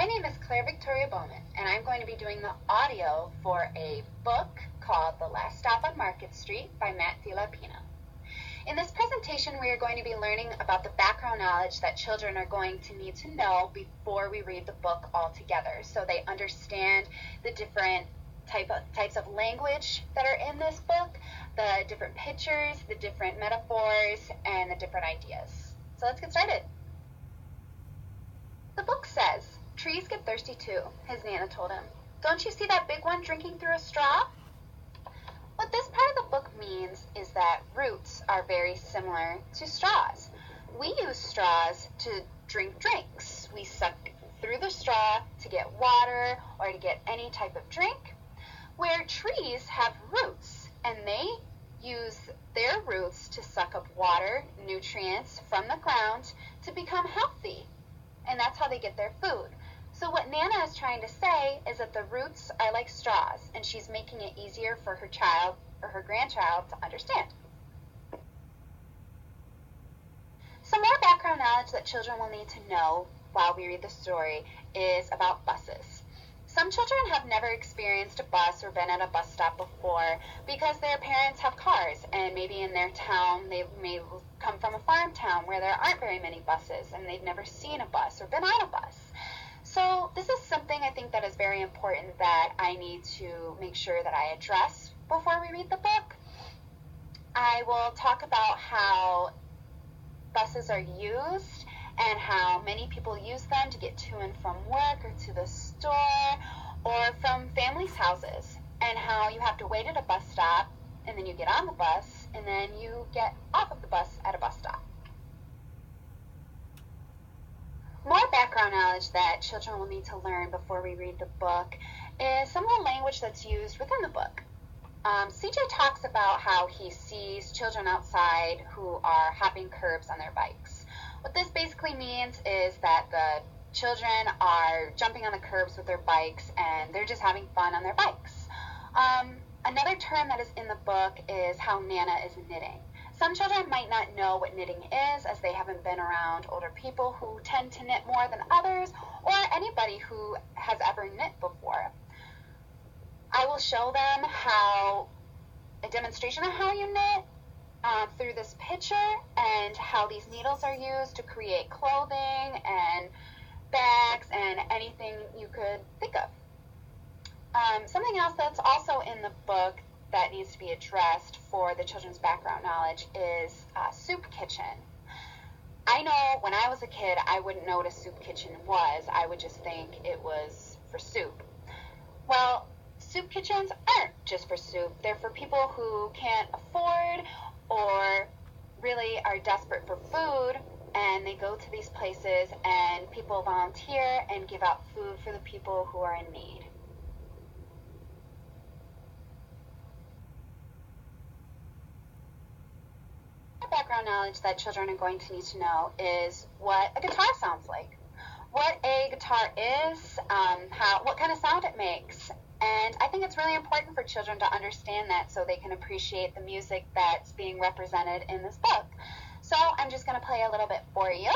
My name is Claire Victoria Bowman, and I'm going to be doing the audio for a book called The Last Stop on Market Street by Matt DiLapino. In this presentation, we are going to be learning about the background knowledge that children are going to need to know before we read the book altogether, so they understand the different types of language that are in this book, the different pictures, the different metaphors, and the different ideas. So let's get started. The book says, "Trees get thirsty too," his Nana told him. "Don't you see that big one drinking through a straw?" What this part of the book means is that roots are very similar to straws. We use straws to drink drinks. We suck through the straw to get water or to get any type of drink, where trees have roots, and they use their roots to suck up water, nutrients from the ground to become healthy, and that's how they get their food. So what Nana is trying to say is that the roots are like straws, and she's making it easier for her child or her grandchild to understand. Some more background knowledge that children will need to know while we read the story is about buses. Some children have never experienced a bus or been at a bus stop before because their parents have cars, and maybe in their town they may come from a farm town where there aren't very many buses and they've never seen a bus or been on a bus. So this is something I think that is very important that I need to make sure that I address before we read the book. I will talk about how buses are used and how many people use them to get to and from work or to the store or from families' houses, and how you have to wait at a bus stop and then you get on the bus and then you get off of the bus at a bus stop. More background knowledge that children will need to learn before we read the book is some of the language that's used within the book. CJ talks about how he sees children outside who are hopping curbs on their bikes. What this basically means is that the children are jumping on the curbs with their bikes and they're just having fun on their bikes. Another term that is in the book is how Nana is knitting. Some children might not know what knitting is, as they haven't been around older people who tend to knit more than others, or anybody who has ever knit before. I will show them a demonstration of how you knit through this picture, and how these needles are used to create clothing and bags and anything you could think of. Something else that's also in the book that needs to be addressed for the children's background knowledge is soup kitchen. I know when I was a kid, I wouldn't know what a soup kitchen was. I would just think it was for soup. Well, soup kitchens aren't just for soup. They're for people who can't afford or really are desperate for food, and they go to these places and people volunteer and give out food for the people who are in need. Background knowledge that children are going to need to know is what a guitar sounds like, what a guitar is, what kind of sound it makes. And I think it's really important for children to understand that so they can appreciate the music that's being represented in this book. So I'm just going to play a little bit for you.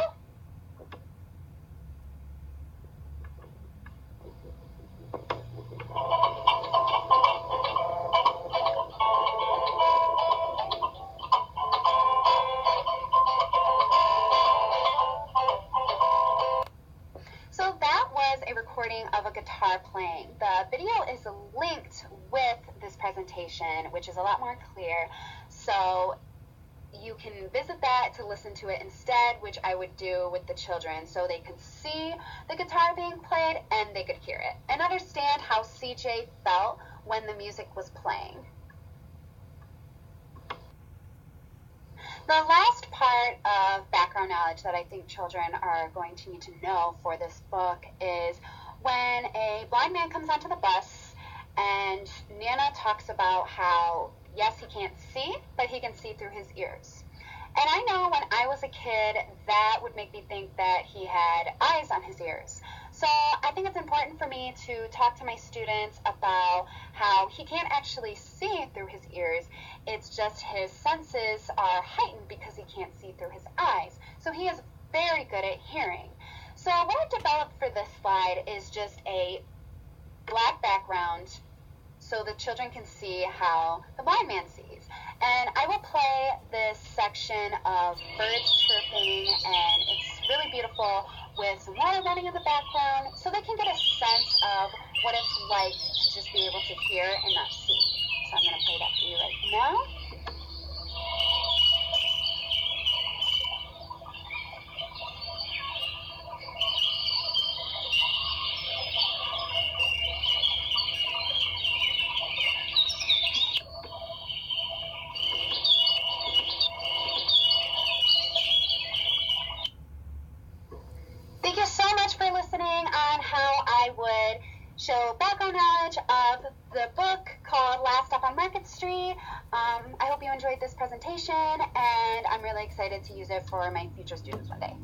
So that was a recording of a guitar playing. The video is linked with this presentation, which is a lot more clear. So you can visit that to listen to it instead, which I would do with the children, so they could see the guitar being played and they could hear it and understand how CJ felt when the music was playing. The last part of background knowledge that I think children are going to need to know for this book is when a blind man comes onto the bus and Nana talks about how, yes, he can't see, but he can see through his ears. And I know when I was a kid, that would make me think that he had eyes on his ears. So I think it's important for me to talk to my students about how he can't actually see through his ears. It's just his senses are heightened because he can't see through his eyes. So he is very good at hearing. So So what I've developed for this slide is just a black background so the children can see how the blind man sees. And I will play this section of birds chirping, and it's really beautiful with some water running in the background so they can get a sense of what it's like to just be able to hear and not see. So I'm going to play that for you right now. Thank you so much for listening on how I would show background knowledge of the book called Last Stop on Market Street. I hope you enjoyed this presentation, and I'm really excited to use it for my future students one day.